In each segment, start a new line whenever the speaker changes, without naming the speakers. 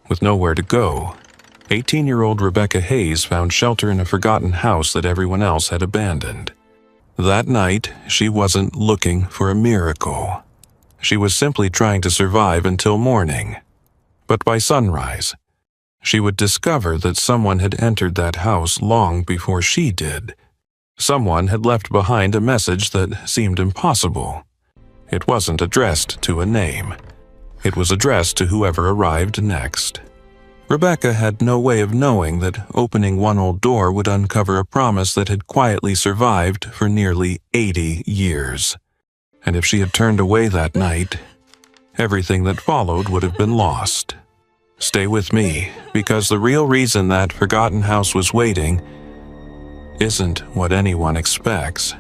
With nowhere to go, 18-year-old Rebecca Hayes found shelter in a forgotten house that everyone else had abandoned. That night, she wasn't looking for a miracle. She was simply trying to survive until morning. But by sunrise, she would discover that someone had entered that house long before she did. Someone had left behind a message that seemed impossible. It wasn't addressed to a name. It was addressed to whoever arrived next. Rebecca had no way of knowing that opening one old door would uncover a promise that had quietly survived for nearly 80 years. And if she had turned away that night, everything that followed would have been lost. Stay with me, because the real reason that forgotten house was waiting isn't what anyone expects.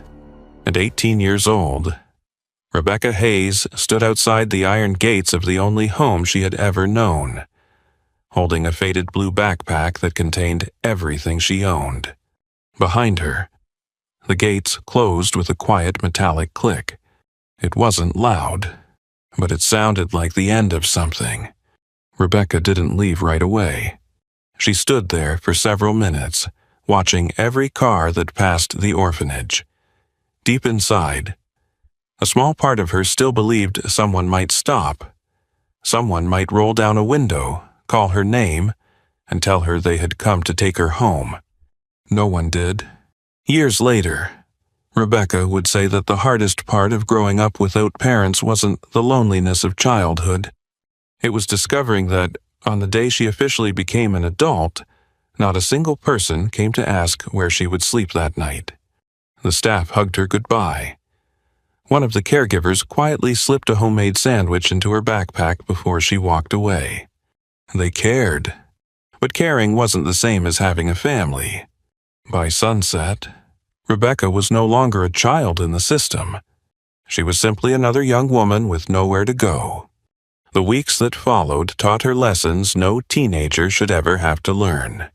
At 18 years old, Rebecca Hayes stood outside the iron gates of the only home she had ever known, holding a faded blue backpack that contained everything she owned. Behind her, the gates closed with a quiet metallic click. It wasn't loud, but it sounded like the end of something. Rebecca didn't leave right away. She stood there for several minutes, watching every car that passed the orphanage. Deep inside, a small part of her still believed someone might stop. Someone might roll down a window, call her name, and tell her they had come to take her home. No one did. Years later, Rebecca would say that the hardest part of growing up without parents wasn't the loneliness of childhood. It was discovering that, on the day she officially became an adult, not a single person came to ask where she would sleep that night. The staff hugged her goodbye. One of the caregivers quietly slipped a homemade sandwich into her backpack before she walked away. They cared, but caring wasn't the same as having a family. By sunset, Rebecca was no longer a child in the system. She was simply another young woman with nowhere to go. The weeks that followed taught her lessons no teenager should ever have to learn.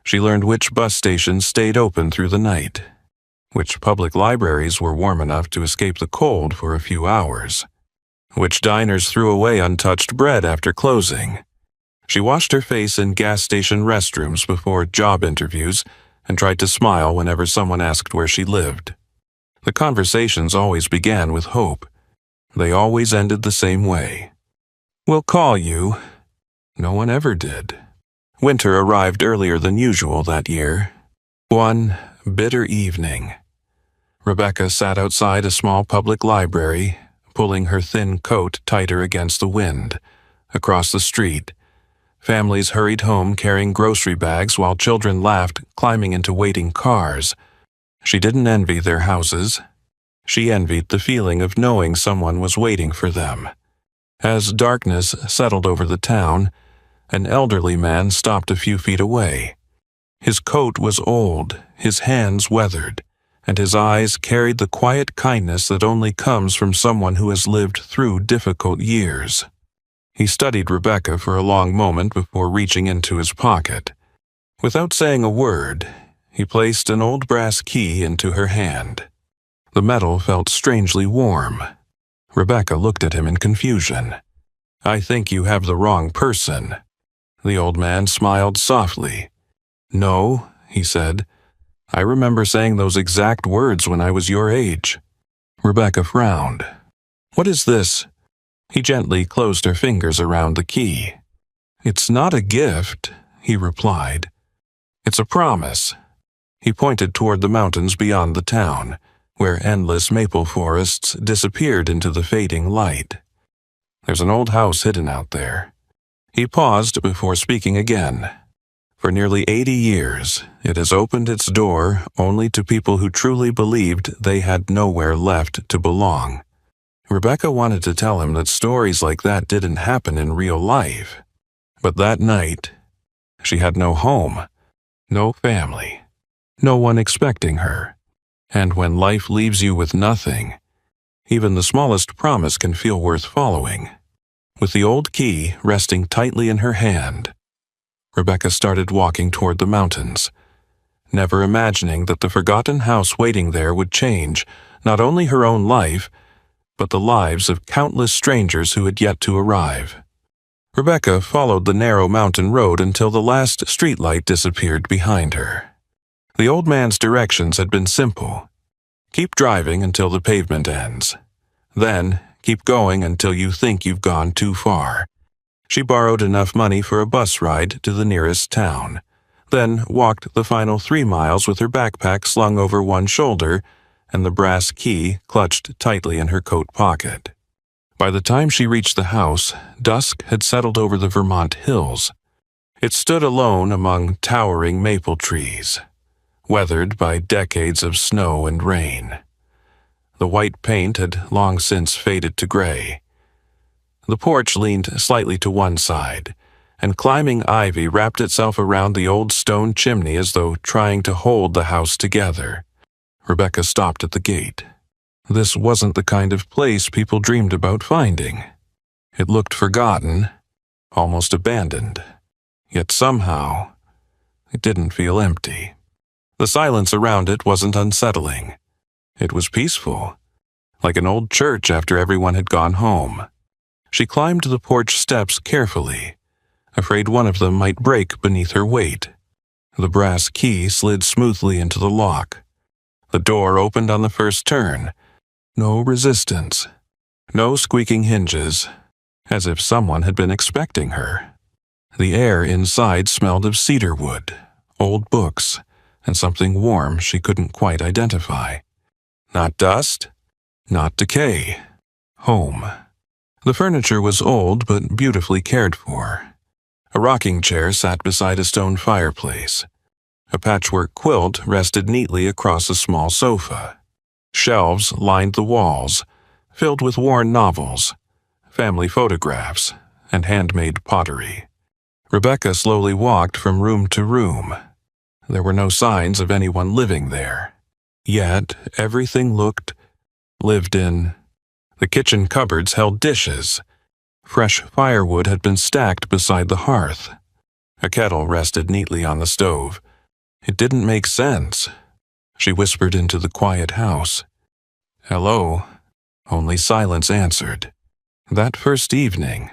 She learned which bus stations stayed open through the night, which public libraries were warm enough to escape the cold for a few hours, which diners threw away untouched bread after closing. She washed her face in gas station restrooms before job interviews and tried to smile whenever someone asked where she lived. The conversations always began with hope. They always ended the same way. "We'll call you." No one ever did. Winter arrived earlier than usual that year. One bitter evening, Rebecca sat outside a small public library, pulling her thin coat tighter against the wind. Across the street, families hurried home carrying grocery bags while children laughed, climbing into waiting cars. She didn't envy their houses. She envied the feeling of knowing someone was waiting for them. As darkness settled over the town, an elderly man stopped a few feet away. His coat was old, his hands weathered, and his eyes carried the quiet kindness that only comes from someone who has lived through difficult years. He studied Rebecca for a long moment before reaching into his pocket. Without saying a word, he placed an old brass key into her hand. The metal felt strangely warm. Rebecca looked at him in confusion. "I think you have the wrong person." The old man smiled softly. "No," he said. "I remember saying those exact words when I was your age." Rebecca frowned. "What is this?" He gently closed her fingers around the key. "It's not a gift," he replied. "It's a promise." He pointed toward the mountains beyond the town, where endless maple forests disappeared into the fading light. "There's an old house hidden out there." He paused before speaking again. "For nearly 80 years, it has opened its door only to people who truly believed they had nowhere left to belong." Rebecca wanted to tell him that stories like that didn't happen in real life. But that night, she had no home, no family, no one expecting her. And when life leaves you with nothing, even the smallest promise can feel worth following. With the old key resting tightly in her hand, Rebecca started walking toward the mountains, never imagining that the forgotten house waiting there would change not only her own life, but the lives of countless strangers who had yet to arrive. Rebecca followed the narrow mountain road until the last streetlight disappeared behind her. The old man's directions had been simple. Keep driving until the pavement ends. Then, keep going until you think you've gone too far. She borrowed enough money for a bus ride to the nearest town, then walked the final 3 miles with her backpack slung over one shoulder and the brass key clutched tightly in her coat pocket. By the time she reached the house, dusk had settled over the Vermont hills. It stood alone among towering maple trees, weathered by decades of snow and rain. The white paint had long since faded to gray. The porch leaned slightly to one side, and climbing ivy wrapped itself around the old stone chimney as though trying to hold the house together. Rebecca stopped at the gate. This wasn't the kind of place people dreamed about finding. It looked forgotten, almost abandoned. Yet somehow, it didn't feel empty. The silence around it wasn't unsettling. It was peaceful, like an old church after everyone had gone home. She climbed the porch steps carefully, afraid one of them might break beneath her weight. The brass key slid smoothly into the lock. The door opened on the first turn. No resistance. No squeaking hinges, as if someone had been expecting her. The air inside smelled of cedar wood, old books, and something warm she couldn't quite identify. Not dust, not decay. Home. The furniture was old but beautifully cared for. A rocking chair sat beside a stone fireplace. A patchwork quilt rested neatly across a small sofa. Shelves lined the walls, filled with worn novels, family photographs, and handmade pottery. Rebecca slowly walked from room to room. There were no signs of anyone living there. Yet everything looked lived in. The kitchen cupboards held dishes. Fresh firewood had been stacked beside the hearth. A kettle rested neatly on the stove. It didn't make sense. She whispered into the quiet house. "Hello." Only silence answered. That first evening,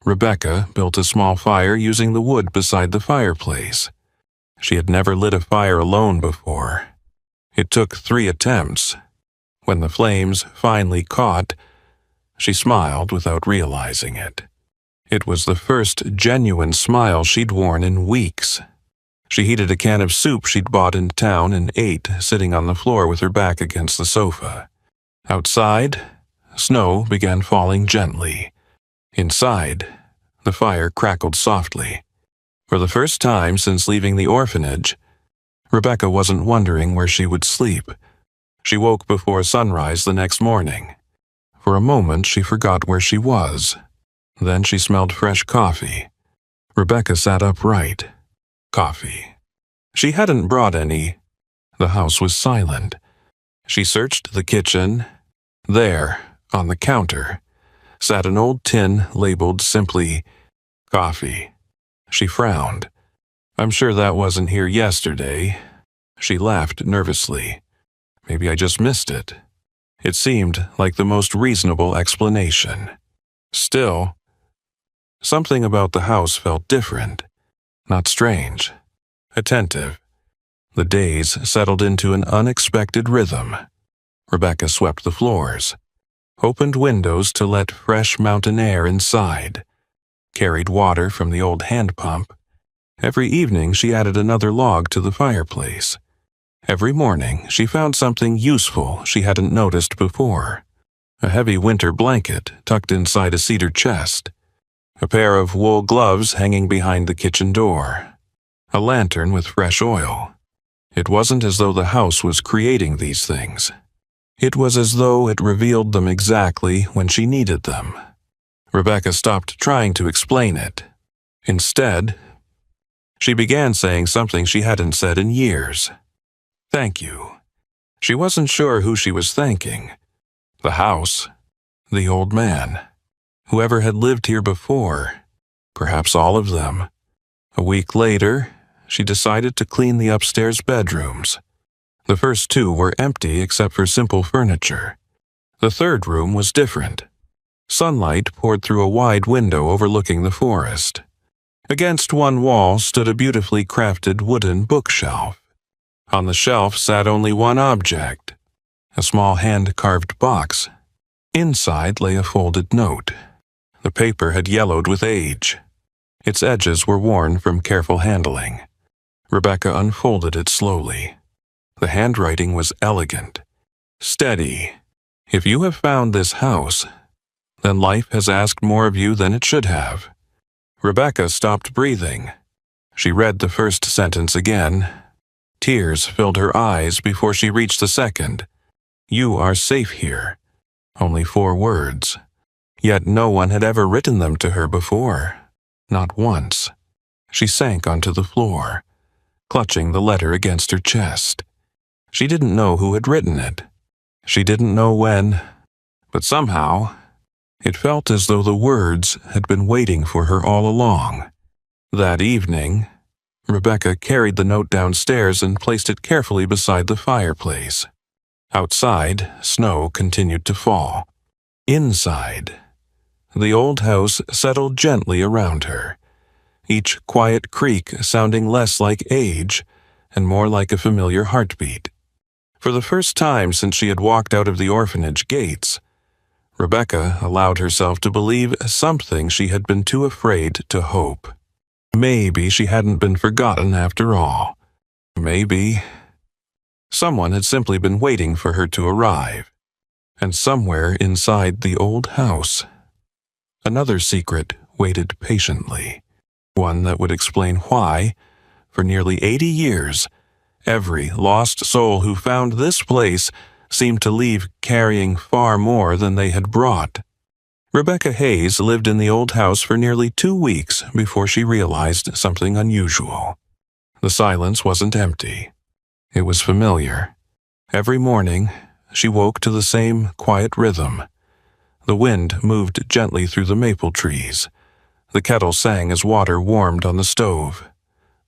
Rebecca built a small fire using the wood beside the fireplace. She had never lit a fire alone before. It took 3 attempts. When the flames finally caught, she smiled without realizing it. It was the first genuine smile she'd worn in weeks. She heated a can of soup she'd bought in town and ate, sitting on the floor with her back against the sofa. Outside, snow began falling gently. Inside, the fire crackled softly. For the first time since leaving the orphanage, Rebecca wasn't wondering where she would sleep. She woke before sunrise the next morning. For a moment, she forgot where she was. Then she smelled fresh coffee. Rebecca sat upright. Coffee. She hadn't brought any. The house was silent. She searched the kitchen. There, on the counter, sat an old tin labeled simply, "Coffee." She frowned. "I'm sure that wasn't here yesterday." She laughed nervously. "Maybe I just missed it." It seemed like the most reasonable explanation. Still, something about the house felt different. Not strange. Attentive. The days settled into an unexpected rhythm. Rebecca swept the floors, opened windows to let fresh mountain air inside, carried water from the old hand pump. Every evening she added another log to the fireplace. Every morning she found something useful she hadn't noticed before. A heavy winter blanket tucked inside a cedar chest. A pair of wool gloves hanging behind the kitchen door. A lantern with fresh oil. It wasn't as though the house was creating these things. It was as though it revealed them exactly when she needed them. Rebecca stopped trying to explain it. Instead, she began saying something she hadn't said in years. "Thank you." She wasn't sure who she was thanking. The house. The old man. Whoever had lived here before. Perhaps all of them. A week later, she decided to clean the upstairs bedrooms. The first 2 were empty except for simple furniture. The third room was different. Sunlight poured through a wide window overlooking the forest. Against one wall stood a beautifully crafted wooden bookshelf. On the shelf sat only one object, a small hand-carved box. Inside lay a folded note. The paper had yellowed with age. Its edges were worn from careful handling. Rebecca unfolded it slowly. The handwriting was elegant, steady. If you have found this house, then life has asked more of you than it should have. Rebecca stopped breathing. She read the first sentence again. Tears filled her eyes before she reached the second. You are safe here. Only 4 words. Yet no one had ever written them to her before. Not once. She sank onto the floor, clutching the letter against her chest. She didn't know who had written it. She didn't know when, but somehow it felt as though the words had been waiting for her all along. That evening, Rebecca carried the note downstairs and placed it carefully beside the fireplace. Outside, snow continued to fall. Inside, the old house settled gently around her, each quiet creak sounding less like age and more like a familiar heartbeat. For the first time since she had walked out of the orphanage gates, Rebecca allowed herself to believe something she had been too afraid to hope. Maybe she hadn't been forgotten after all. Maybe someone had simply been waiting for her to arrive. And somewhere inside the old house, another secret waited patiently, one that would explain why, for nearly 80 years, every lost soul who found this place seemed to leave carrying far more than they had brought. Rebecca Hayes lived in the old house for nearly 2 weeks before she realized something unusual. The silence wasn't empty. It was familiar. Every morning, she woke to the same quiet rhythm. The wind moved gently through the maple trees. The kettle sang as water warmed on the stove.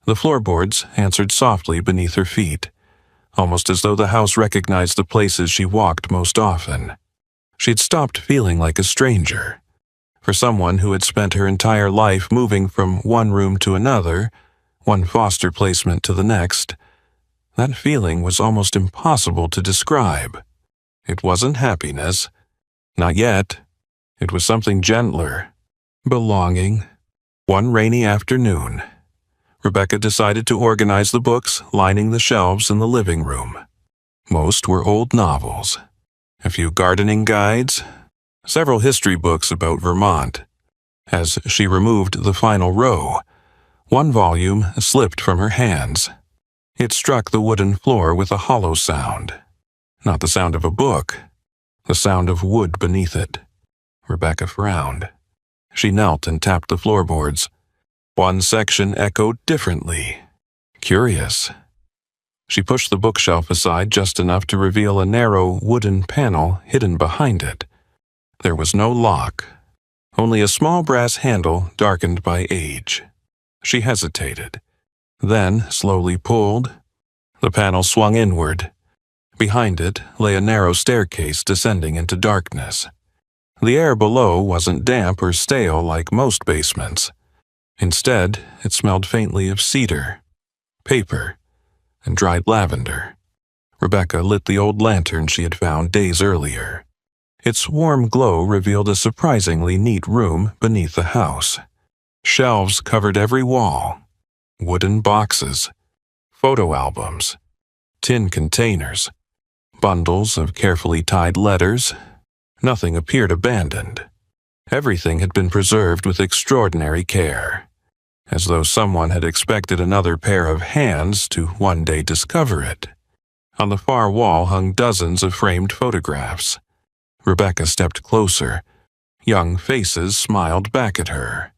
The floorboards answered softly beneath her feet, almost as though the house recognized the places she walked most often. She'd stopped feeling like a stranger. For someone who had spent her entire life moving from one room to another, one foster placement to the next, that feeling was almost impossible to describe. It wasn't happiness. Not yet. It was something gentler. Belonging. One rainy afternoon, Rebecca decided to organize the books lining the shelves in the living room. Most were old novels, a few gardening guides, several history books about Vermont. As she removed the final row, one volume slipped from her hands. It struck the wooden floor with a hollow sound. Not the sound of a book, the sound of wood beneath it. Rebecca frowned. She knelt and tapped the floorboards. One section echoed differently. Curious. She pushed the bookshelf aside just enough to reveal a narrow wooden panel hidden behind it. There was no lock, only a small brass handle darkened by age. She hesitated, then slowly pulled. The panel swung inward. Behind it lay a narrow staircase descending into darkness. The air below wasn't damp or stale like most basements. Instead, it smelled faintly of cedar, paper, and dried lavender. Rebecca lit the old lantern she had found days earlier. Its warm glow revealed a surprisingly neat room beneath the house. Shelves covered every wall. Wooden boxes, photo albums, tin containers, bundles of carefully tied letters. Nothing appeared abandoned. Everything had been preserved with extraordinary care, as though someone had expected another pair of hands to one day discover it. On the far wall hung dozens of framed photographs. Rebecca stepped closer. Young faces smiled back at her.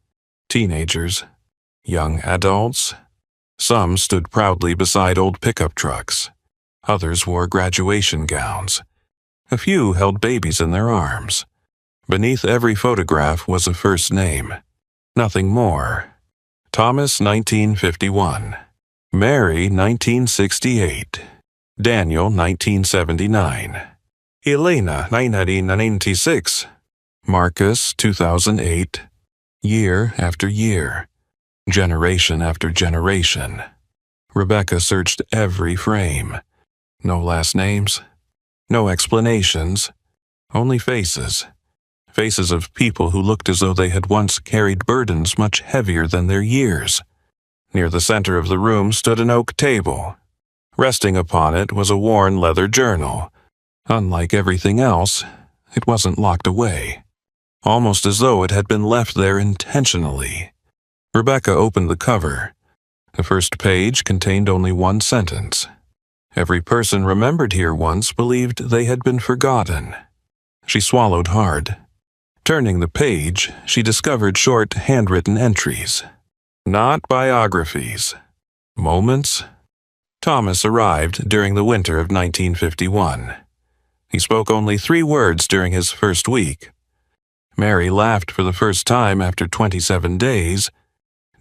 Teenagers, young adults. Some stood proudly beside old pickup trucks. Others wore graduation gowns. A few held babies in their arms. Beneath every photograph was a first name. Nothing more. Thomas, 1951. Mary, 1968. Daniel, 1979. Elena, 1996. Marcus, 2008. Year after year. Generation after generation. Rebecca searched every frame. No last names. No explanations. Only faces. Faces of people who looked as though they had once carried burdens much heavier than their years. Near the center of the room stood an oak table. Resting upon it was a worn leather journal. Unlike everything else, it wasn't locked away. Almost as though it had been left there intentionally. Rebecca opened the cover. The first page contained only one sentence. Every person remembered here once believed they had been forgotten. She swallowed hard. Turning the page, she discovered short, handwritten entries. Not biographies. Moments. Thomas arrived during the winter of 1951. He spoke only 3 words during his first week. Mary laughed for the first time after 27 days.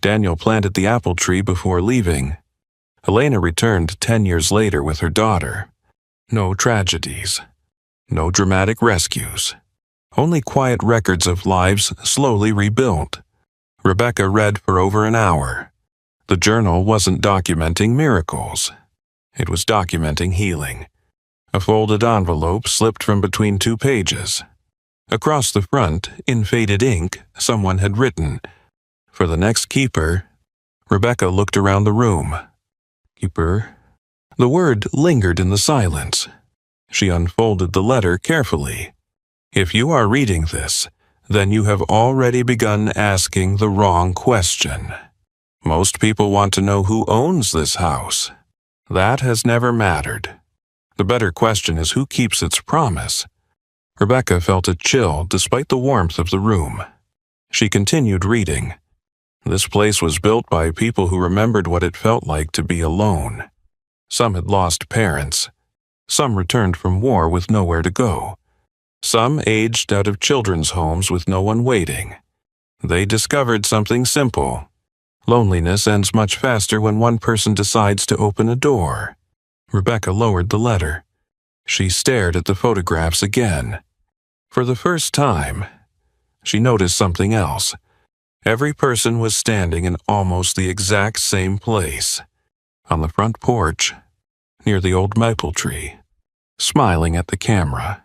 Daniel planted the apple tree before leaving. Helena returned 10 years later with her daughter. No tragedies. No dramatic rescues. Only quiet records of lives slowly rebuilt. Rebecca read for over an hour. The journal wasn't documenting miracles. It was documenting healing. A folded envelope slipped from between 2 pages. Across the front, in faded ink, someone had written, "For the next keeper." Rebecca looked around the room. Keeper. The word lingered in the silence. She unfolded the letter carefully. If you are reading this, then you have already begun asking the wrong question. Most people want to know who owns this house. That has never mattered. The better question is who keeps its promise. Rebecca felt a chill despite the warmth of the room. She continued reading. This place was built by people who remembered what it felt like to be alone. Some had lost parents. Some returned from war with nowhere to go. Some aged out of children's homes with no one waiting. They discovered something simple. Loneliness ends much faster when one person decides to open a door. Rebecca lowered the letter. She stared at the photographs again. For the first time, she noticed something else. Every person was standing in almost the exact same place. On the front porch, near the old maple tree, smiling at the camera.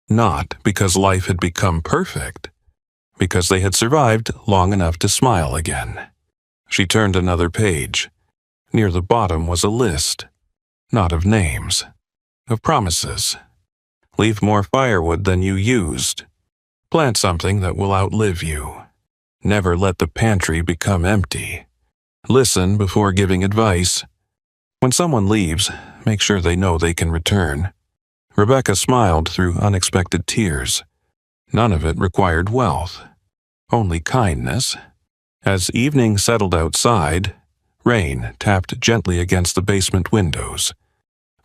Not because life had become perfect, because they had survived long enough to smile again. She turned another page. Near the bottom was a list, not of names, of promises. Leave more firewood than you used. Plant something that will outlive you. Never let the pantry become empty. Listen before giving advice. When someone leaves, make sure they know they can return. Rebecca smiled through unexpected tears. None of it required wealth, only kindness. As evening settled outside, rain tapped gently against the basement windows.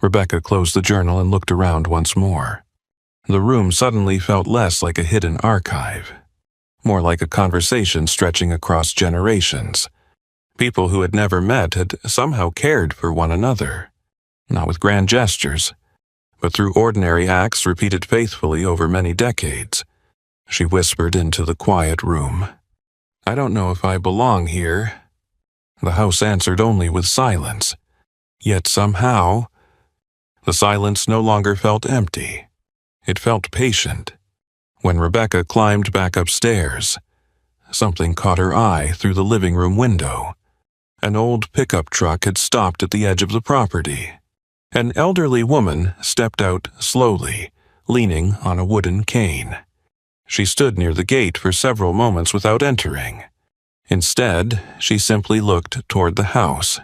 Rebecca closed the journal and looked around once more. The room suddenly felt less like a hidden archive, more like a conversation stretching across generations. People who had never met had somehow cared for one another, not with grand gestures, but through ordinary acts repeated faithfully over many decades. She whispered into the quiet room, "I don't know if I belong here." The house answered only with silence. Yet somehow, the silence no longer felt empty. It felt patient. When Rebecca climbed back upstairs, something caught her eye through the living room window. An old pickup truck had stopped at the edge of the property. An elderly woman stepped out slowly, leaning on a wooden cane. She stood near the gate for several moments without entering. Instead, she simply looked toward the house,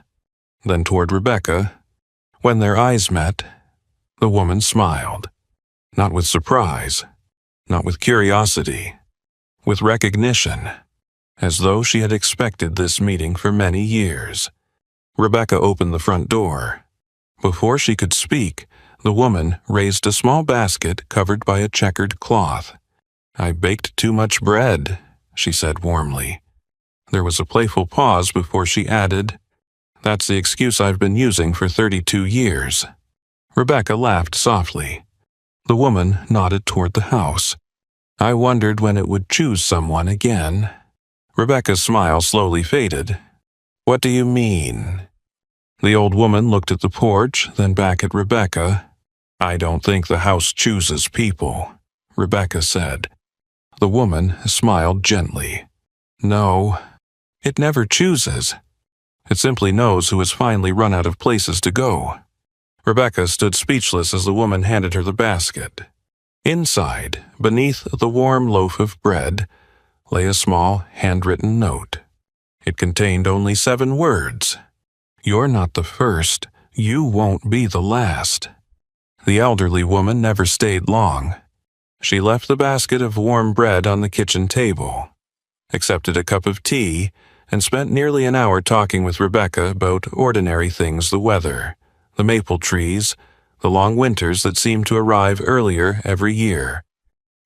then toward Rebecca. When their eyes met, the woman smiled. Not with surprise, not with curiosity, with recognition, as though she had expected this meeting for many years. Rebecca opened the front door. Before she could speak, the woman raised a small basket covered by a checkered cloth. "I baked too much bread," she said warmly. There was a playful pause before she added, "That's the excuse I've been using for 32 years. Rebecca laughed softly. The woman nodded toward the house. I wondered when it would choose someone again. Rebecca's smile slowly faded. What do you mean? The old woman looked at the porch, then back at Rebecca. I don't think the house chooses people, Rebecca said. The woman smiled gently. No, it never chooses. It simply knows who has finally run out of places to go. Rebecca stood speechless as the woman handed her the basket. Inside, beneath the warm loaf of bread, lay a small handwritten note. It contained only 7 words. You're not the first. You won't be the last. The elderly woman never stayed long. She left the basket of warm bread on the kitchen table, accepted a cup of tea, and spent nearly an hour talking with Rebecca about ordinary things: the weather, the maple trees, the long winters that seemed to arrive earlier every year.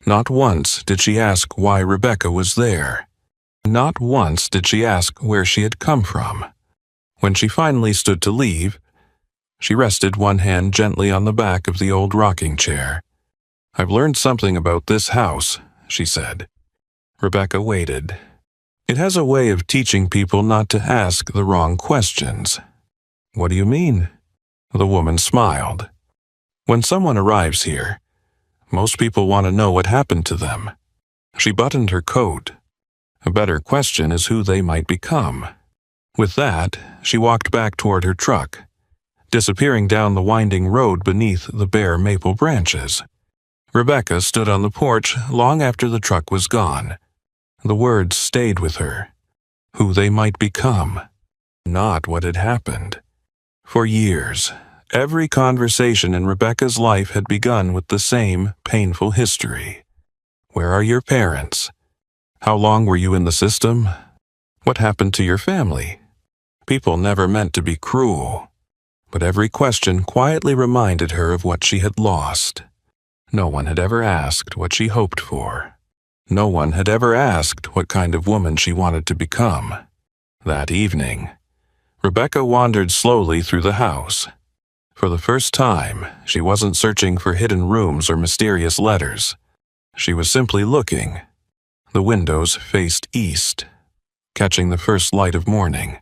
Not once did she ask why Rebecca was there. Not once did she ask where she had come from. When she finally stood to leave, she rested one hand gently on the back of the old rocking chair. I've learned something about this house, she said. Rebecca waited. It has a way of teaching people not to ask the wrong questions. What do you mean? The woman smiled. When someone arrives here, most people want to know what happened to them. She buttoned her coat. A better question is who they might become. With that, she walked back toward her truck, disappearing down the winding road beneath the bare maple branches. Rebecca stood on the porch long after the truck was gone. The words stayed with her. Who they might become, not what had happened. For years, every conversation in Rebecca's life had begun with the same painful history. Where are your parents? How long were you in the system? What happened to your family? People never meant to be cruel, but every question quietly reminded her of what she had lost. No one had ever asked what she hoped for. No one had ever asked what kind of woman she wanted to become. That evening, Rebecca wandered slowly through the house. For the first time, she wasn't searching for hidden rooms or mysterious letters. She was simply looking. The windows faced east, catching the first light of morning.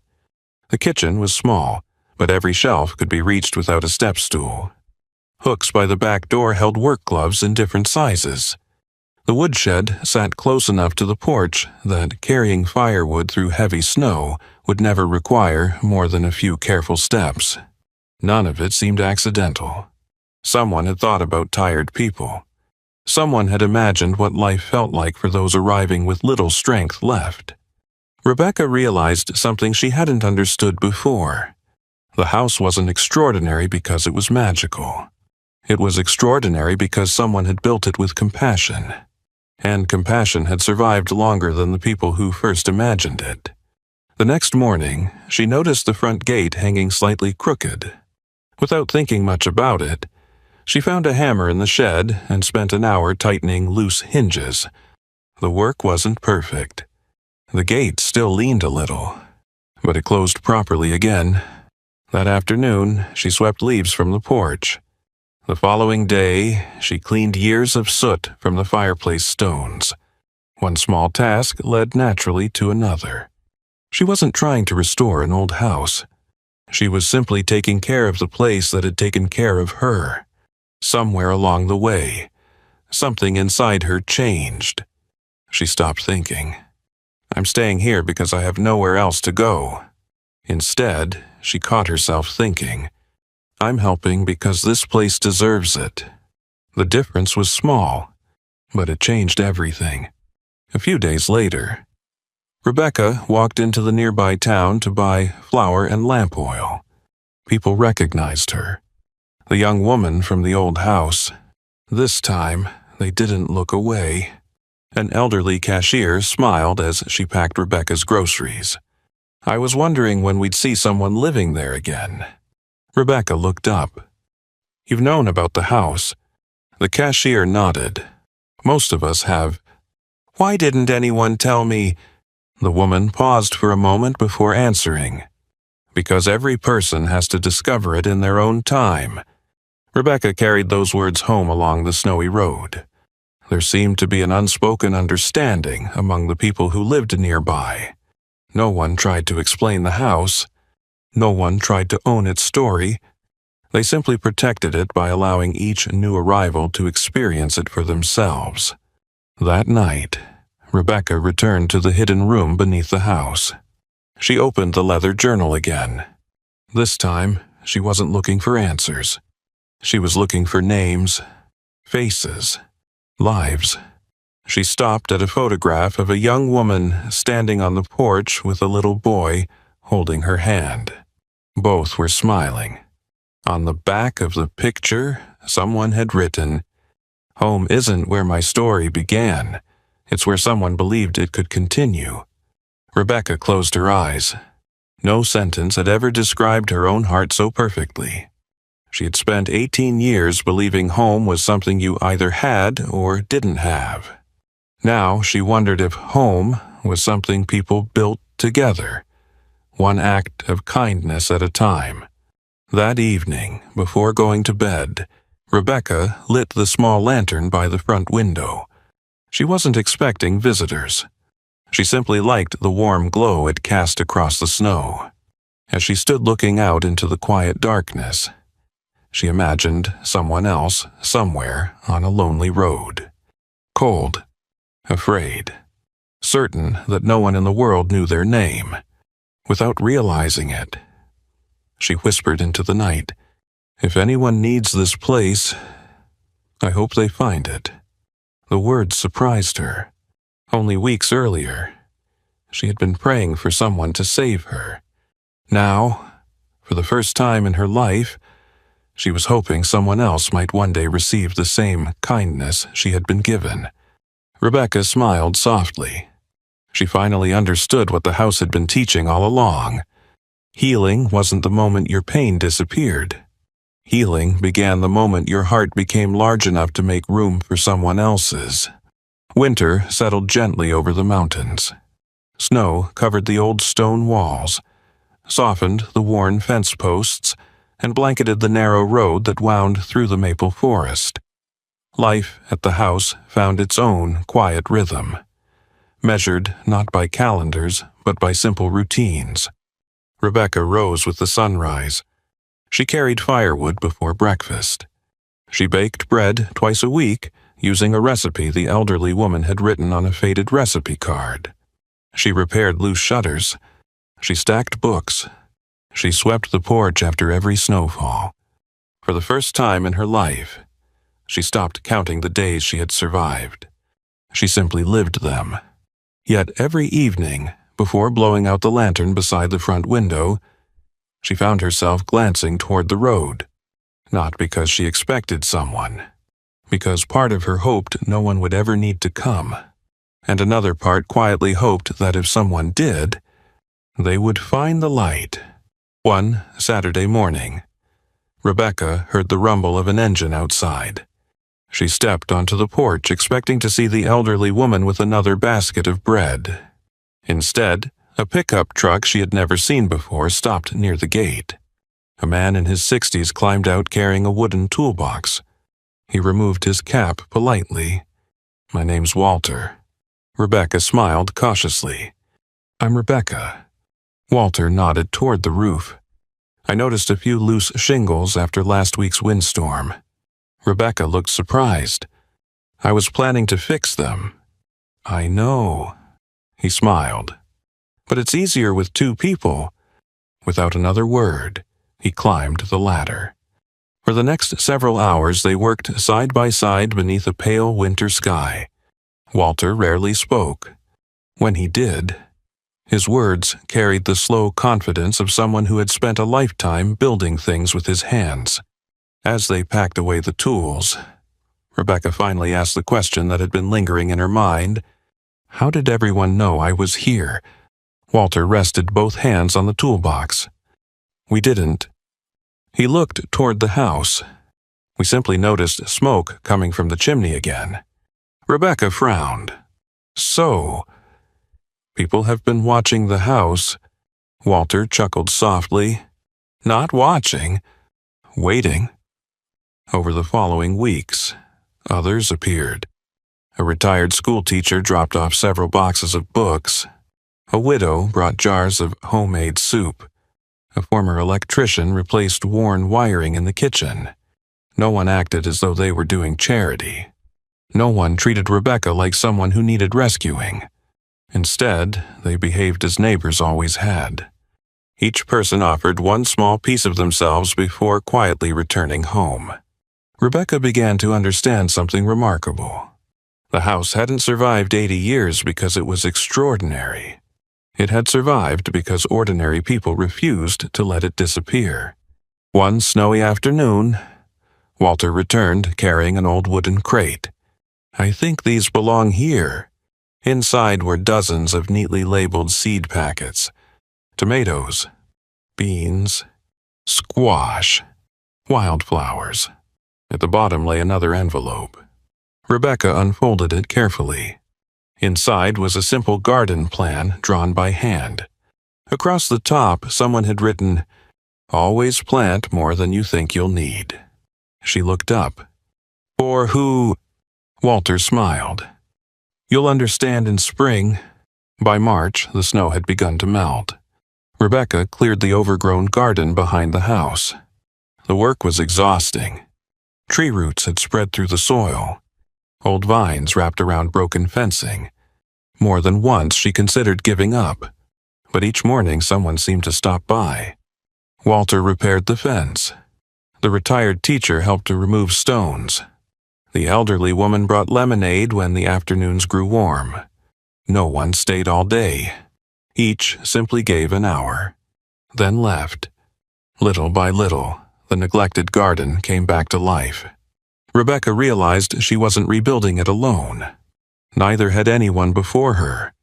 The kitchen was small, but every shelf could be reached without a step stool. Hooks by the back door held work gloves in different sizes. The woodshed sat close enough to the porch that carrying firewood through heavy snow would never require more than a few careful steps. None of it seemed accidental. Someone had thought about tired people. Someone had imagined what life felt like for those arriving with little strength left. Rebecca realized something she hadn't understood before. The house wasn't extraordinary because it was magical. It was extraordinary because someone had built it with compassion. And compassion had survived longer than the people who first imagined it. The next morning, she noticed the front gate hanging slightly crooked. Without thinking much about it, she found a hammer in the shed and spent an hour tightening loose hinges. The work wasn't perfect. The gate still leaned a little, but it closed properly again. That afternoon, she swept leaves from the porch. The following day, she cleaned years of soot from the fireplace stones. One small task led naturally to another. She wasn't trying to restore an old house. She was simply taking care of the place that had taken care of her. Somewhere along the way, something inside her changed. She stopped thinking, I'm staying here because I have nowhere else to go. Instead, she caught herself thinking, I'm helping because this place deserves it. The difference was small, but it changed everything. A few days later, Rebecca walked into the nearby town to buy flour and lamp oil. People recognized her. The young woman from the old house. This time, they didn't look away. An elderly cashier smiled as she packed Rebecca's groceries. I was wondering when we'd see someone living there again. Rebecca looked up. You've known about the house. The cashier nodded. Most of us have. Why didn't anyone tell me? The woman paused for a moment before answering. Because every person has to discover it in their own time. Rebecca carried those words home along the snowy road. There seemed to be an unspoken understanding among the people who lived nearby. No one tried to explain the house. No one tried to own its story. They simply protected it by allowing each new arrival to experience it for themselves. That night, Rebecca returned to the hidden room beneath the house. She opened the leather journal again. This time, she wasn't looking for answers. She was looking for names, faces, lives. She stopped at a photograph of a young woman standing on the porch with a little boy holding her hand. Both were smiling. On the back of the picture, someone had written, "Home isn't where my story began. It's where someone believed it could continue." Rebecca closed her eyes. No sentence had ever described her own heart so perfectly. She had spent 18 years believing home was something you either had or didn't have. Now she wondered if home was something people built together, one act of kindness at a time. That evening, before going to bed, Rebecca lit the small lantern by the front window. She wasn't expecting visitors. She simply liked the warm glow it cast across the snow. As she stood looking out into the quiet darkness, she imagined someone else somewhere on a lonely road. Cold, afraid, certain that no one in the world knew their name. Without realizing it, she whispered into the night, "If anyone needs this place, I hope they find it." The words surprised her. Only weeks earlier, she had been praying for someone to save her. Now, for the first time in her life, she was hoping someone else might one day receive the same kindness she had been given. Rebecca smiled softly. She finally understood what the house had been teaching all along. Healing wasn't the moment your pain disappeared. Healing began the moment your heart became large enough to make room for someone else's. Winter settled gently over the mountains. Snow covered the old stone walls, softened the worn fence posts, and blanketed the narrow road that wound through the maple forest. Life at the house found its own quiet rhythm, measured not by calendars but by simple routines. Rebecca rose with the sunrise. She carried firewood before breakfast. She baked bread twice a week, using a recipe the elderly woman had written on a faded recipe card. She repaired loose shutters. She stacked books. She swept the porch after every snowfall. For the first time in her life, she stopped counting the days she had survived. She simply lived them. Yet every evening, before blowing out the lantern beside the front window, she found herself glancing toward the road, not because she expected someone, because part of her hoped no one would ever need to come, and another part quietly hoped that if someone did, they would find the light. One Saturday morning, Rebecca heard the rumble of an engine outside. She stepped onto the porch expecting to see the elderly woman with another basket of bread. Instead, a pickup truck she had never seen before stopped near the gate. A man in his 60s climbed out carrying a wooden toolbox. He removed his cap politely. "My name's Walter." Rebecca smiled cautiously. "I'm Rebecca." Walter nodded toward the roof. "I noticed a few loose shingles after last week's windstorm." Rebecca looked surprised. "I was planning to fix them." "I know." He smiled. "But it's easier with two people." Without another word, he climbed the ladder. For the next several hours they worked side by side beneath a pale winter sky. Walter rarely spoke. When he did, his words carried the slow confidence of someone who had spent a lifetime building things with his hands. As they packed away the tools, Rebecca finally asked the question that had been lingering in her mind. "How did everyone know I was here?" Walter rested both hands on the toolbox. "We didn't." He looked toward the house. "We simply noticed smoke coming from the chimney again." Rebecca frowned. "So, people have been watching the house." Walter chuckled softly. "Not watching, waiting." Over the following weeks, others appeared. A retired schoolteacher dropped off several boxes of books. A widow brought jars of homemade soup. A former electrician replaced worn wiring in the kitchen. No one acted as though they were doing charity. No one treated Rebecca like someone who needed rescuing. Instead, they behaved as neighbors always had. Each person offered one small piece of themselves before quietly returning home. Rebecca began to understand something remarkable. The house hadn't survived 80 years because it was extraordinary. It had survived because ordinary people refused to let it disappear. One snowy afternoon, Walter returned carrying an old wooden crate. "I think these belong here." Inside were dozens of neatly labeled seed packets. Tomatoes, beans, squash, wildflowers. At the bottom lay another envelope. Rebecca unfolded it carefully. Inside was a simple garden plan drawn by hand. Across the top, someone had written, "Always plant more than you think you'll need." She looked up. "For who?" Walter smiled. "You'll understand in spring." By March, the snow had begun to melt. Rebecca cleared the overgrown garden behind the house. The work was exhausting. Tree roots had spread through the soil. Old vines wrapped around broken fencing. More than once she considered giving up, but each morning someone seemed to stop by. Walter repaired the fence. The retired teacher helped to remove stones. The elderly woman brought lemonade when the afternoons grew warm. No one stayed all day. Each simply gave an hour, then left. Little by little, the neglected garden came back to life. Rebecca realized she wasn't rebuilding it alone. Neither had anyone before her.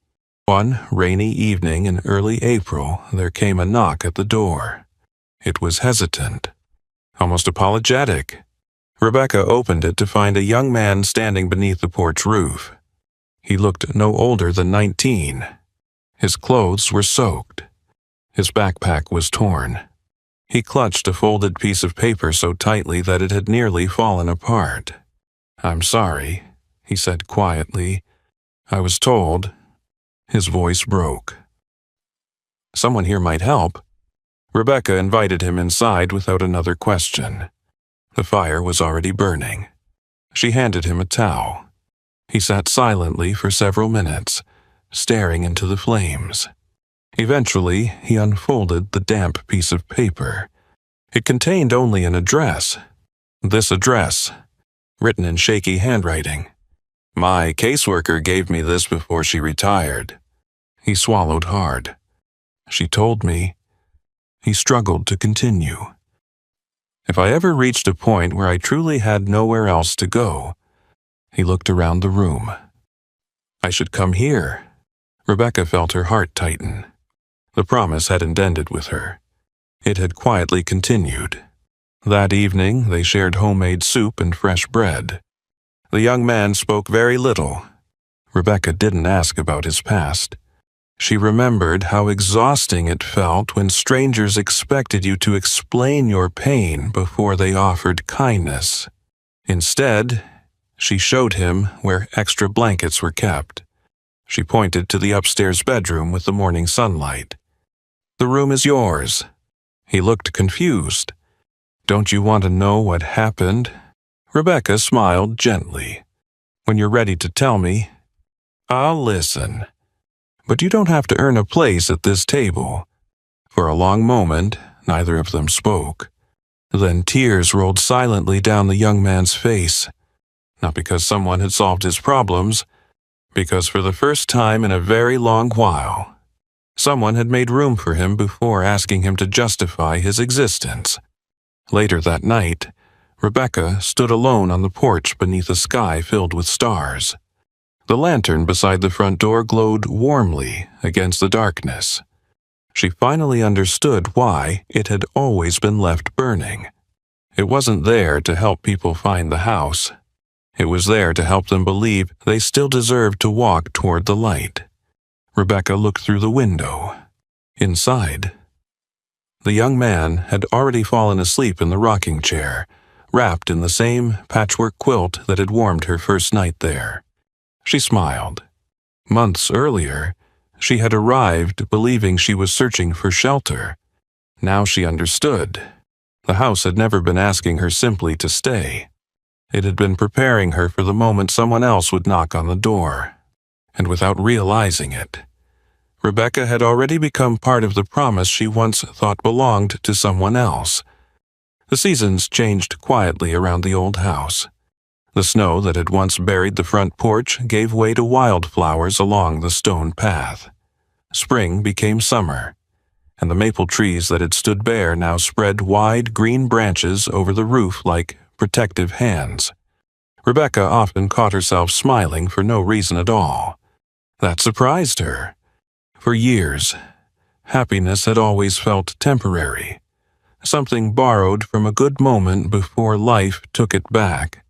One rainy evening in early April, there came a knock at the door. It was hesitant, almost apologetic. Rebecca opened it to find a young man standing beneath the porch roof. He looked no older than 19. His clothes were soaked. His backpack was torn. He clutched a folded piece of paper so tightly that it had nearly fallen apart. "I'm sorry," he said quietly. "I was told." His voice broke. "Someone here might help." Rebecca invited him inside without another question. The fire was already burning. She handed him a towel. He sat silently for several minutes, staring into the flames. Eventually, he unfolded the damp piece of paper. It contained only an address. This address, written in shaky handwriting. "My caseworker gave me this before she retired." He swallowed hard. "She told me." He struggled to continue. "If I ever reached a point where I truly had nowhere else to go." He looked around the room. "I should come here." Rebecca felt her heart tighten. The promise hadn't ended with her. It had quietly continued. That evening, they shared homemade soup and fresh bread. The young man spoke very little. Rebecca didn't ask about his past. She remembered how exhausting it felt when strangers expected you to explain your pain before they offered kindness. Instead, she showed him where extra blankets were kept. She pointed to the upstairs bedroom with the morning sunlight. "The room is yours." He looked confused. "Don't you want to know what happened?" Rebecca smiled gently. "When you're ready to tell me, I'll listen. But you don't have to earn a place at this table." For a long moment, neither of them spoke. Then tears rolled silently down the young man's face. Not because someone had solved his problems, because for the first time in a very long while, someone had made room for him before asking him to justify his existence. Later that night, Rebecca stood alone on the porch beneath a sky filled with stars. The lantern beside the front door glowed warmly against the darkness. She finally understood why it had always been left burning. It wasn't there to help people find the house. It was there to help them believe they still deserved to walk toward the light. Rebecca looked through the window. Inside, the young man had already fallen asleep in the rocking chair, wrapped in the same patchwork quilt that had warmed her first night there. She smiled. Months earlier, she had arrived believing she was searching for shelter. Now she understood. The house had never been asking her simply to stay. It had been preparing her for the moment someone else would knock on the door. And without realizing it, Rebecca had already become part of the promise she once thought belonged to someone else. The seasons changed quietly around the old house. The snow that had once buried the front porch gave way to wildflowers along the stone path. Spring became summer, and the maple trees that had stood bare now spread wide green branches over the roof like protective hands. Rebecca often caught herself smiling for no reason at all. That surprised her. For years, happiness had always felt temporary, something borrowed from a good moment before life took it back.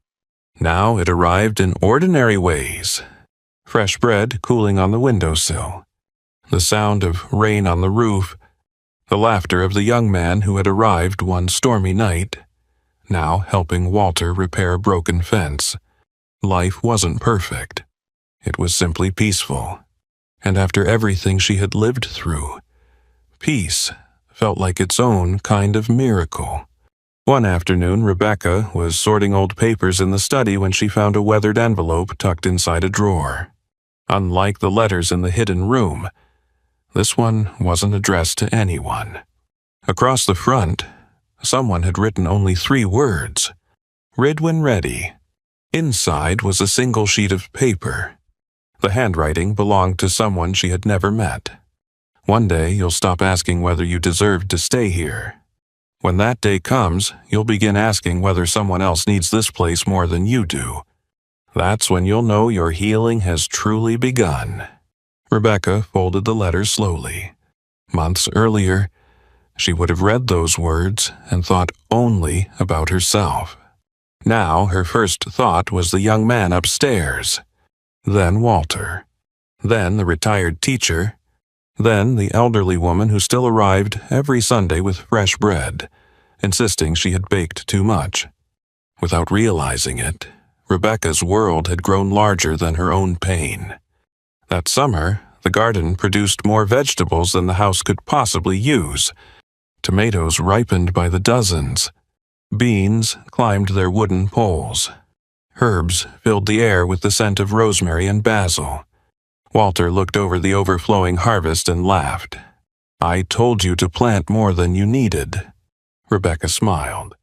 Now it arrived in ordinary ways. Fresh bread cooling on the windowsill, the sound of rain on the roof, the laughter of the young man who had arrived one stormy night, now helping Walter repair a broken fence. Life wasn't perfect. It was simply peaceful. And after everything she had lived through, peace felt like its own kind of miracle. One afternoon, Rebecca was sorting old papers in the study when she found a weathered envelope tucked inside a drawer. Unlike the letters in the hidden room, this one wasn't addressed to anyone. Across the front, someone had written only 3 words: "Rid when ready." Inside was a single sheet of paper. The handwriting belonged to someone she had never met. "One day you'll stop asking whether you deserved to stay here. When that day comes, you'll begin asking whether someone else needs this place more than you do. That's when you'll know your healing has truly begun." Rebecca folded the letter slowly. Months earlier, she would have read those words and thought only about herself. Now her first thought was the young man upstairs, then Walter, then the retired teacher, then the elderly woman who still arrived every Sunday with fresh bread, insisting she had baked too much. Without realizing it, Rebecca's world had grown larger than her own pain. That summer, the garden produced more vegetables than the house could possibly use. Tomatoes ripened by the dozens. Beans climbed their wooden poles. Herbs filled the air with the scent of rosemary and basil. Walter looked over the overflowing harvest and laughed. "I told you to plant more than you needed." Rebecca smiled.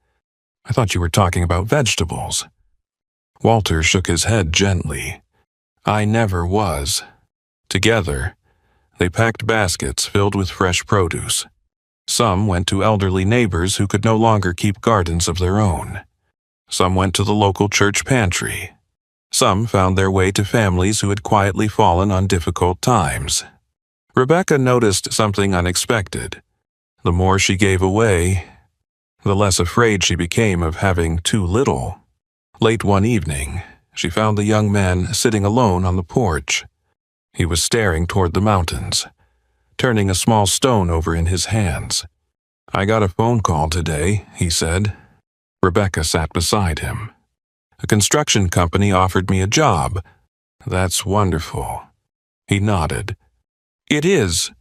"I thought you were talking about vegetables." Walter shook his head gently. "I never was." Together, they packed baskets filled with fresh produce. Some went to elderly neighbors who could no longer keep gardens of their own. Some went to the local church pantry. Some found their way to families who had quietly fallen on difficult times. Rebecca noticed something unexpected. The more she gave away, the less afraid she became of having too little. Late one evening, she found the young man sitting alone on the porch. He was staring toward the mountains, turning a small stone over in his hands. "I got a phone call today," he said. Rebecca sat beside him. "A construction company offered me a job." "That's wonderful." He nodded. "It is,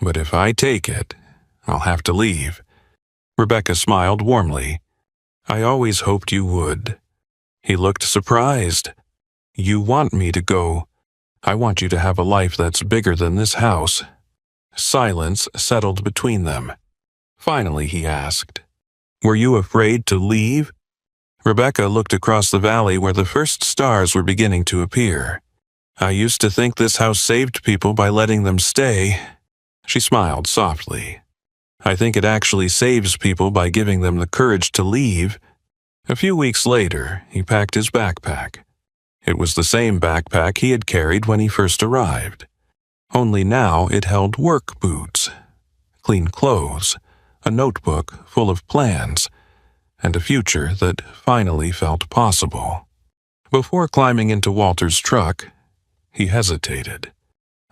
but if I take it, I'll have to leave." Rebecca smiled warmly. "I always hoped you would." He looked surprised. "You want me to go. I want you to have a life that's bigger than this house." Silence settled between them. Finally, he asked, "Were you afraid to leave?" Rebecca looked across the valley where the first stars were beginning to appear. "I used to think this house saved people by letting them stay." She smiled softly. "I think it actually saves people by giving them the courage to leave." A few weeks later, he packed his backpack. It was the same backpack he had carried when he first arrived. Only now it held work boots, clean clothes, a notebook full of plans, and a future that finally felt possible. Before climbing into Walter's truck, he hesitated.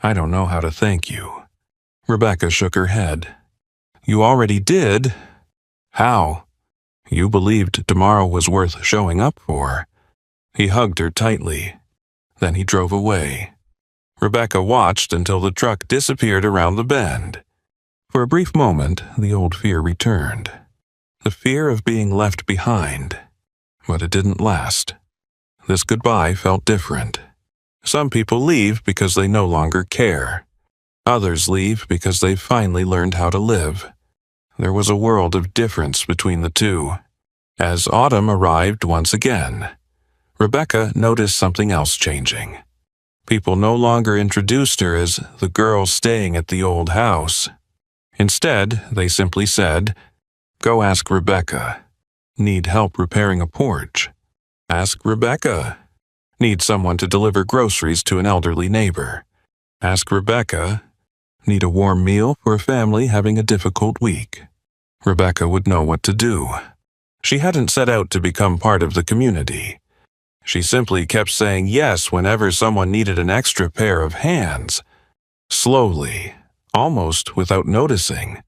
"I don't know how to thank you." Rebecca shook her head. "You already did." "How?" "You believed tomorrow was worth showing up for." He hugged her tightly. Then he drove away. Rebecca watched until the truck disappeared around the bend. For a brief moment, the old fear returned. The fear of being left behind. But it didn't last. This goodbye felt different. Some people leave because they no longer care. Others leave because they've finally learned how to live. There was a world of difference between the two. As autumn arrived once again, Rebecca noticed something else changing. People no longer introduced her as the girl staying at the old house. Instead, they simply said, "Go ask Rebecca. Need help repairing a porch? Ask Rebecca. Need someone to deliver groceries to an elderly neighbor? Ask Rebecca. Need a warm meal for a family having a difficult week?" Rebecca would know what to do. She hadn't set out to become part of the community. She simply kept saying yes whenever someone needed an extra pair of hands. Slowly, almost without noticing,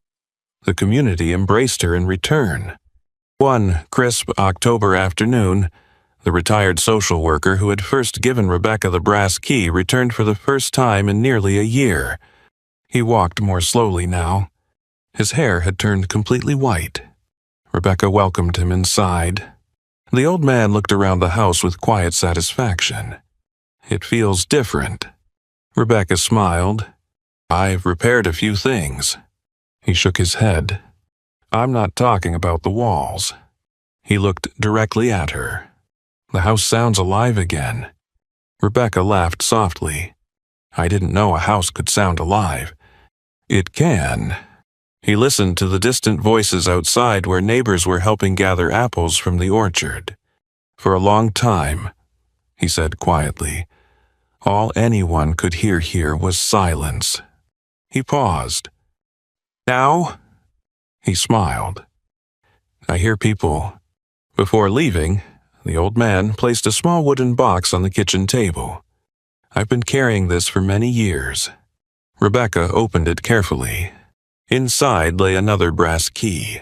the community embraced her in return. One crisp October afternoon, the retired social worker who had first given Rebecca the brass key returned for the first time in nearly a year. He walked more slowly now. His hair had turned completely white. Rebecca welcomed him inside. The old man looked around the house with quiet satisfaction. "It feels different." Rebecca smiled. "I've repaired a few things." He shook his head. "I'm not talking about the walls." He looked directly at her. "The house sounds alive again." Rebecca laughed softly. "I didn't know a house could sound alive." "It can." He listened to the distant voices outside where neighbors were helping gather apples from the orchard. "For a long time," he said quietly, "all anyone could hear here was silence." He paused. "Now?" He smiled. "I hear people." Before leaving, the old man placed a small wooden box on the kitchen table. "I've been carrying this for many years." Rebecca opened it carefully. Inside lay another brass key.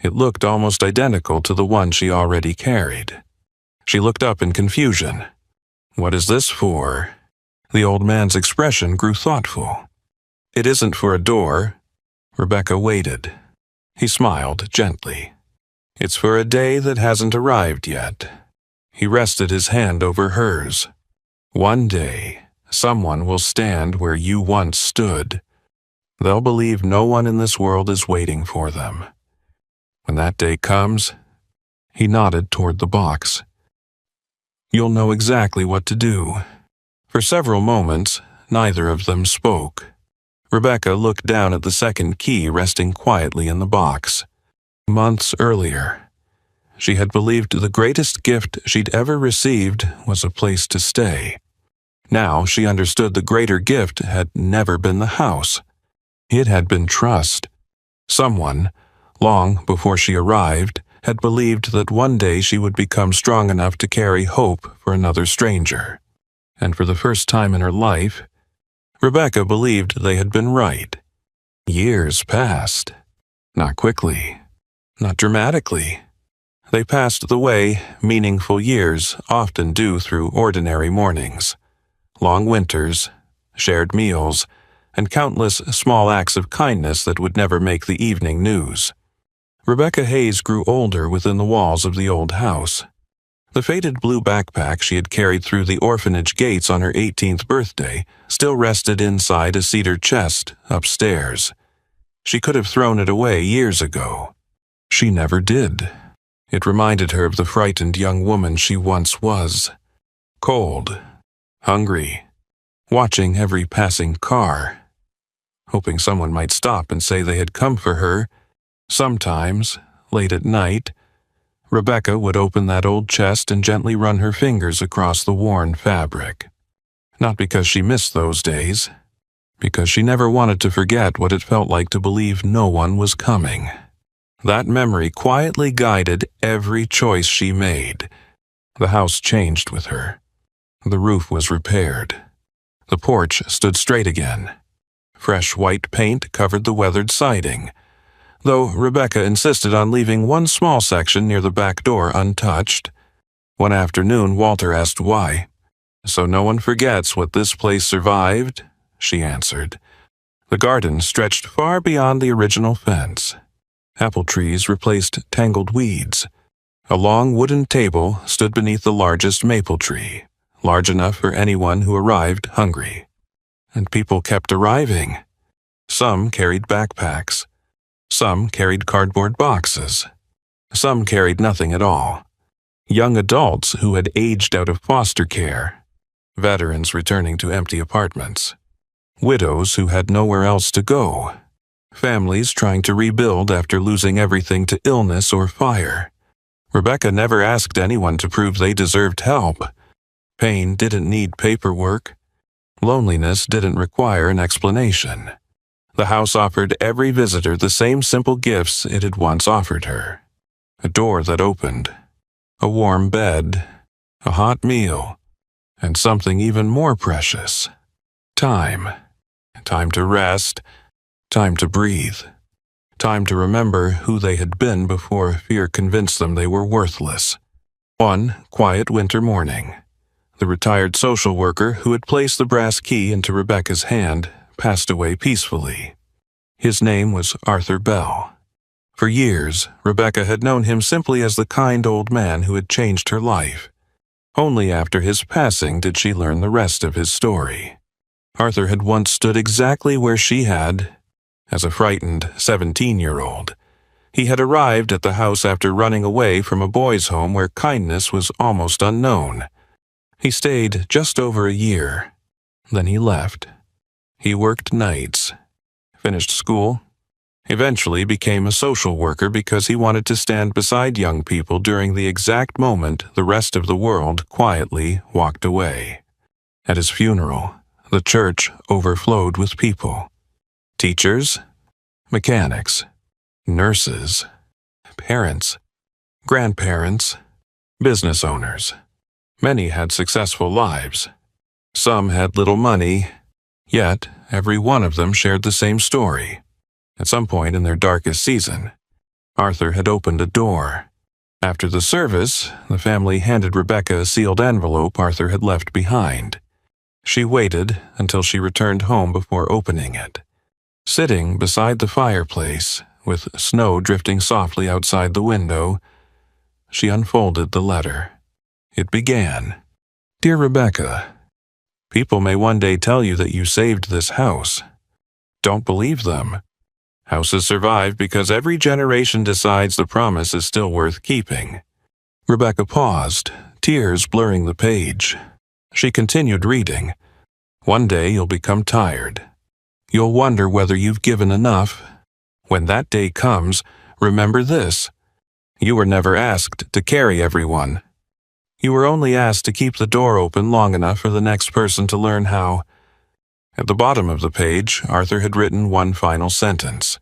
It looked almost identical to the one she already carried. She looked up in confusion. "What is this for?" The old man's expression grew thoughtful. "It isn't for a door." Rebecca waited. He smiled gently. "It's for a day that hasn't arrived yet." He rested his hand over hers. "One day, someone will stand where you once stood. They'll believe no one in this world is waiting for them. When that day comes," he nodded toward the box, "you'll know exactly what to do." For several moments, neither of them spoke. Rebecca looked down at the second key resting quietly in the box. Months earlier, she had believed the greatest gift she'd ever received was a place to stay. Now she understood the greater gift had never been the house. It had been trust. Someone, long before she arrived, had believed that one day she would become strong enough to carry hope for another stranger. And for the first time in her life, Rebecca believed they had been right. Years passed. Not quickly. Not dramatically. They passed the way meaningful years often do through ordinary mornings. Long winters, shared meals, and countless small acts of kindness that would never make the evening news. Rebecca Hayes grew older within the walls of the old house. The faded blue backpack she had carried through the orphanage gates on her 18th birthday still rested inside a cedar chest upstairs. She could have thrown it away years ago. She never did. It reminded her of the frightened young woman she once was. Cold, hungry, watching every passing car, hoping someone might stop and say they had come for her. Sometimes, late at night, Rebecca would open that old chest and gently run her fingers across the worn fabric. Not because she missed those days, because she never wanted to forget what it felt like to believe no one was coming. That memory quietly guided every choice she made. The house changed with her. The roof was repaired. The porch stood straight again. Fresh white paint covered the weathered siding, though Rebecca insisted on leaving one small section near the back door untouched. One afternoon, Walter asked why. "So no one forgets what this place survived," she answered. The garden stretched far beyond the original fence. Apple trees replaced tangled weeds. A long wooden table stood beneath the largest maple tree, large enough for anyone who arrived hungry. And people kept arriving. Some carried backpacks. Some carried cardboard boxes. Some carried nothing at all. Young adults who had aged out of foster care. Veterans returning to empty apartments. Widows who had nowhere else to go. Families trying to rebuild after losing everything to illness or fire. Rebecca never asked anyone to prove they deserved help. Pain didn't need paperwork. Loneliness didn't require an explanation. The house offered every visitor the same simple gifts it had once offered her. A door that opened, a warm bed, a hot meal, and something even more precious. Time. Time to rest, time to breathe, time to remember who they had been before fear convinced them they were worthless. One quiet winter morning, the retired social worker who had placed the brass key into Rebecca's hand passed away peacefully. His name was Arthur Bell. For years, Rebecca had known him simply as the kind old man who had changed her life. Only after his passing did she learn the rest of his story. Arthur had once stood exactly where she had, as a frightened 17-year-old. He had arrived at the house after running away from a boys' home where kindness was almost unknown. He stayed just over a year. Then he left. He worked nights, finished school, eventually became a social worker because he wanted to stand beside young people during the exact moment the rest of the world quietly walked away. At his funeral, the church overflowed with people. Teachers, mechanics, nurses, parents, grandparents, business owners. Many had successful lives. Some had little money, yet every one of them shared the same story. At some point in their darkest season, Arthur had opened a door. After the service, the family handed Rebecca a sealed envelope Arthur had left behind. She waited until she returned home before opening it. Sitting beside the fireplace, with snow drifting softly outside the window, she unfolded the letter. It began, "Dear Rebecca, people may one day tell you that you saved this house. Don't believe them. Houses survive because every generation decides the promise is still worth keeping." Rebecca paused, tears blurring the page. She continued reading. "One day you'll become tired. You'll wonder whether you've given enough. When that day comes, remember this. You were never asked to carry everyone. You were only asked to keep the door open long enough for the next person to learn how." At the bottom of the page, Arthur had written one final sentence.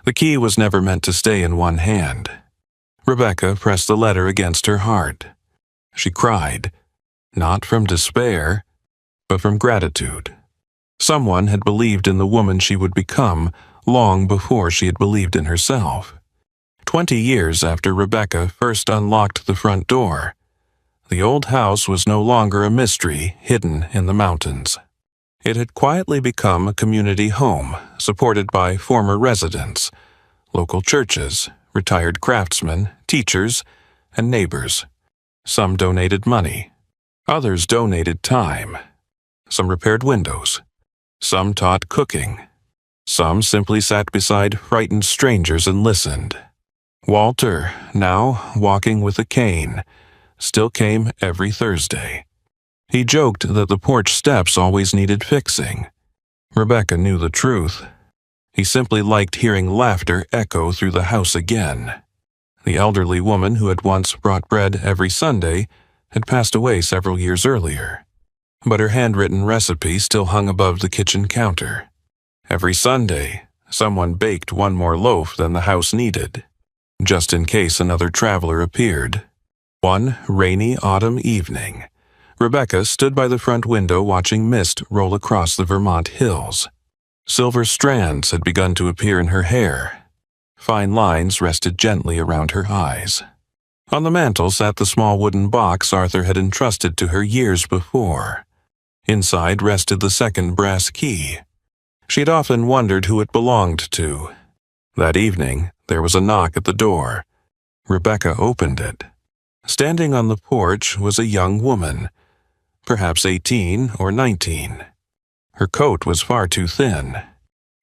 The key was never meant to stay in one hand. Rebecca pressed the letter against her heart. She cried, not from despair, but from gratitude. Someone had believed in the woman she would become long before she had believed in herself. 20 years after Rebecca first unlocked the front door, the old house was no longer a mystery hidden in the mountains. It had quietly become a community home supported by former residents, local churches, retired craftsmen, teachers, and neighbors. Some donated money. Others donated time. Some repaired windows. Some taught cooking. Some simply sat beside frightened strangers and listened. Walter, now walking with a cane, still came every Thursday. He joked that the porch steps always needed fixing. Rebecca knew the truth. He simply liked hearing laughter echo through the house again. The elderly woman who had once brought bread every Sunday had passed away several years earlier, but her handwritten recipe still hung above the kitchen counter. Every Sunday, someone baked one more loaf than the house needed, just in case another traveler appeared. One rainy autumn evening, Rebecca stood by the front window watching mist roll across the Vermont hills. Silver strands had begun to appear in her hair. Fine lines rested gently around her eyes. On the mantel sat the small wooden box Arthur had entrusted to her years before. Inside rested the second brass key. She had often wondered who it belonged to. That evening, there was a knock at the door. Rebecca opened it. Standing on the porch was a young woman, perhaps 18 or 19. Her coat was far too thin.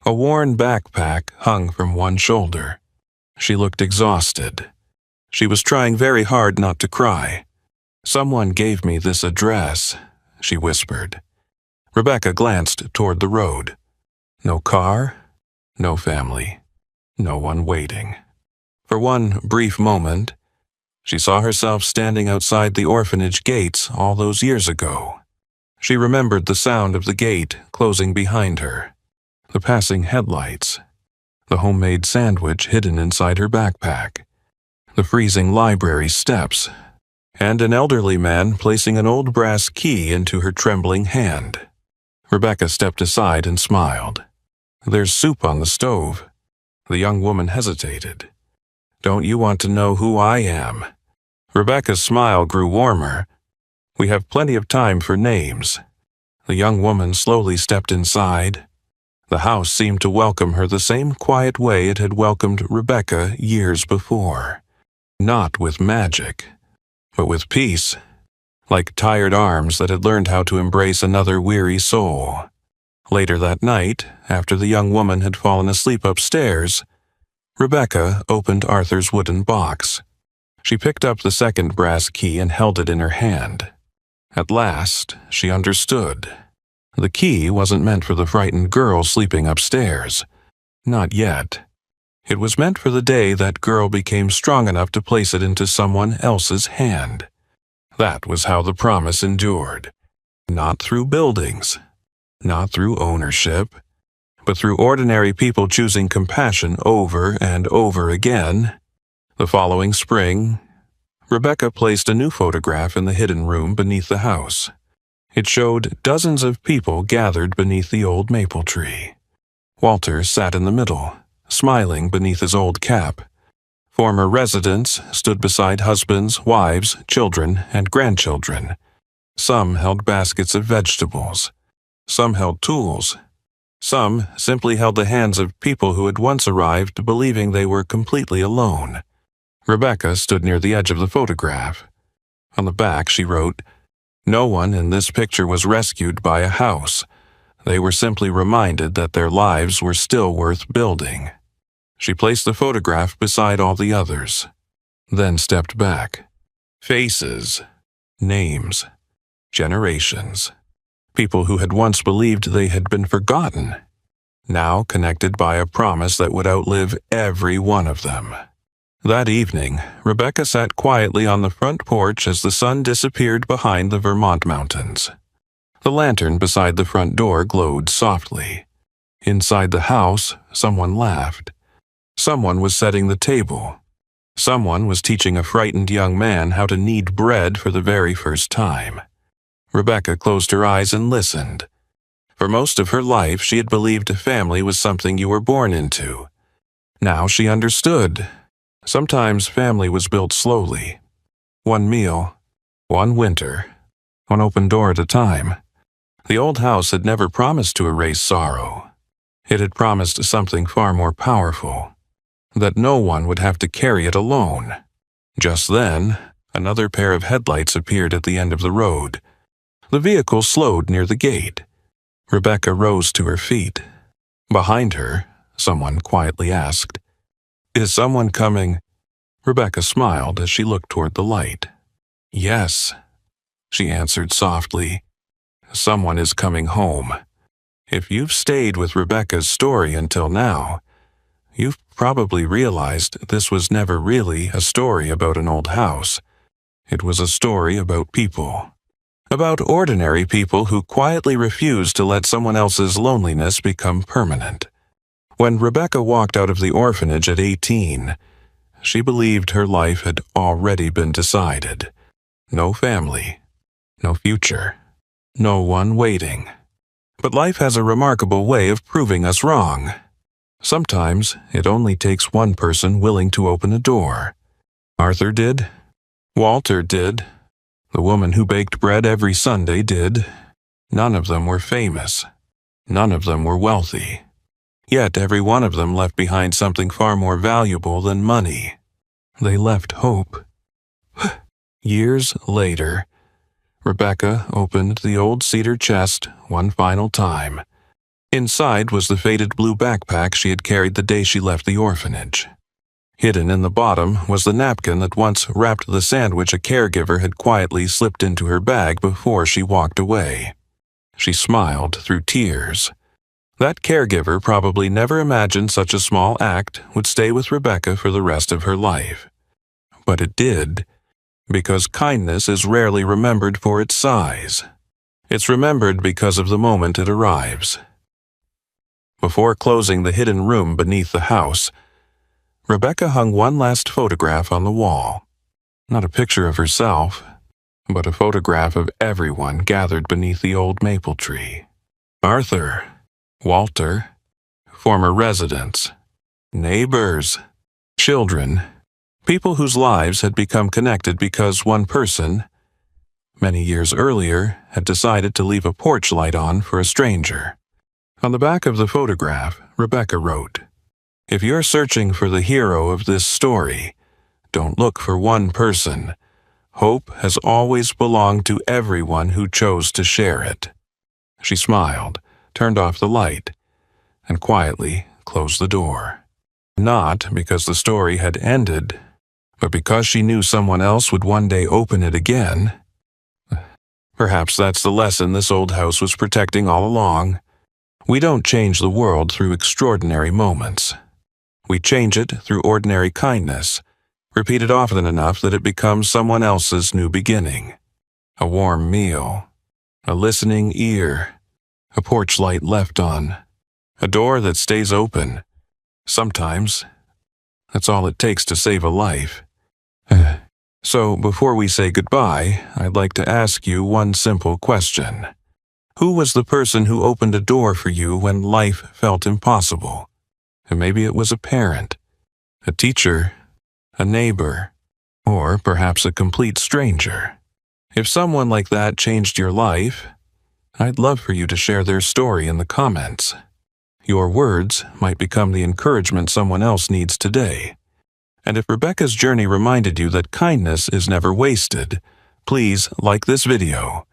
A worn backpack hung from one shoulder. She looked exhausted. She was trying very hard not to cry. "Someone gave me this address," she whispered. Rebecca glanced toward the road. No car, no family, no one waiting. For one brief moment, she saw herself standing outside the orphanage gates all those years ago. She remembered the sound of the gate closing behind her, the passing headlights, the homemade sandwich hidden inside her backpack, the freezing library steps, and an elderly man placing an old brass key into her trembling hand. Rebecca stepped aside and smiled. "There's soup on the stove." The young woman hesitated. "Don't you want to know who I am?" Rebecca's smile grew warmer. "We have plenty of time for names." The young woman slowly stepped inside. The house seemed to welcome her the same quiet way it had welcomed Rebecca years before. Not with magic, but with peace, like tired arms that had learned how to embrace another weary soul. Later that night, after the young woman had fallen asleep upstairs, Rebecca opened Arthur's wooden box. She picked up the second brass key and held it in her hand. At last, she understood. The key wasn't meant for the frightened girl sleeping upstairs. Not yet. It was meant for the day that girl became strong enough to place it into someone else's hand. That was how the promise endured. Not through buildings, not through ownership, but through ordinary people choosing compassion over and over again. The following spring, Rebecca placed a new photograph in the hidden room beneath the house. It showed dozens of people gathered beneath the old maple tree. Walter sat in the middle, smiling beneath his old cap. Former residents stood beside husbands, wives, children, and grandchildren. Some held baskets of vegetables. Some held tools. Some simply held the hands of people who had once arrived believing they were completely alone. Rebecca stood near the edge of the photograph. On the back she wrote, "No one in this picture was rescued by a house. They were simply reminded that their lives were still worth building." She placed the photograph beside all the others, then stepped back. Faces, names, generations. People who had once believed they had been forgotten, now connected by a promise that would outlive every one of them. That evening, Rebecca sat quietly on the front porch as the sun disappeared behind the Vermont mountains. The lantern beside the front door glowed softly. Inside the house, someone laughed. Someone was setting the table. Someone was teaching a frightened young man how to knead bread for the very first time. Rebecca closed her eyes and listened. For most of her life, she had believed family was something you were born into. Now she understood. Sometimes family was built slowly. One meal, one winter, one open door at a time. The old house had never promised to erase sorrow. It had promised something far more powerful, that no one would have to carry it alone. Just then, another pair of headlights appeared at the end of the road. The vehicle slowed near the gate. Rebecca rose to her feet. Behind her, someone quietly asked, "Is someone coming?" Rebecca smiled as she looked toward the light. "Yes," she answered softly. "Someone is coming home." If you've stayed with Rebecca's story until now, you've probably realized this was never really a story about an old house. It was a story about people. About ordinary people who quietly refused to let someone else's loneliness become permanent. When Rebecca walked out of the orphanage at 18, she believed her life had already been decided. No family, no future, no one waiting. But life has a remarkable way of proving us wrong. Sometimes it only takes one person willing to open a door. Arthur did, Walter did. The woman who baked bread every Sunday did. None of them were famous. None of them were wealthy. Yet every one of them left behind something far more valuable than money. They left hope. Years later, Rebecca opened the old cedar chest one final time. Inside was the faded blue backpack she had carried the day she left the orphanage. Hidden in the bottom was the napkin that once wrapped the sandwich a caregiver had quietly slipped into her bag before she walked away. She smiled through tears. That caregiver probably never imagined such a small act would stay with Rebecca for the rest of her life. But it did, because kindness is rarely remembered for its size. It's remembered because of the moment it arrives. Before closing the hidden room beneath the house, Rebecca hung one last photograph on the wall. Not a picture of herself, but a photograph of everyone gathered beneath the old maple tree. Arthur, Walter, former residents, neighbors, children, people whose lives had become connected because one person, many years earlier, had decided to leave a porch light on for a stranger. On the back of the photograph, Rebecca wrote, "If you're searching for the hero of this story, don't look for one person. Hope has always belonged to everyone who chose to share it." She smiled, turned off the light, and quietly closed the door. Not because the story had ended, but because she knew someone else would one day open it again. Perhaps that's the lesson this old house was protecting all along. We don't change the world through extraordinary moments. We change it through ordinary kindness, repeated often enough that it becomes someone else's new beginning. A warm meal, a listening ear, a porch light left on, a door that stays open. Sometimes, that's all it takes to save a life. So before we say goodbye, I'd like to ask you one simple question. Who was the person who opened a door for you when life felt impossible? And maybe it was a parent, a teacher, a neighbor, or perhaps a complete stranger. If someone like that changed your life, I'd love for you to share their story in the comments. Your words might become the encouragement someone else needs today. And if Rebecca's journey reminded you that kindness is never wasted, please like this video,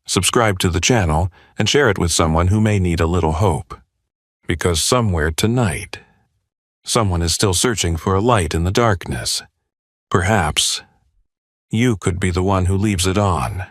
subscribe to the channel, and share it with someone who may need a little hope. Because somewhere tonight, someone is still searching for a light in the darkness. Perhaps you could be the one who leaves it on.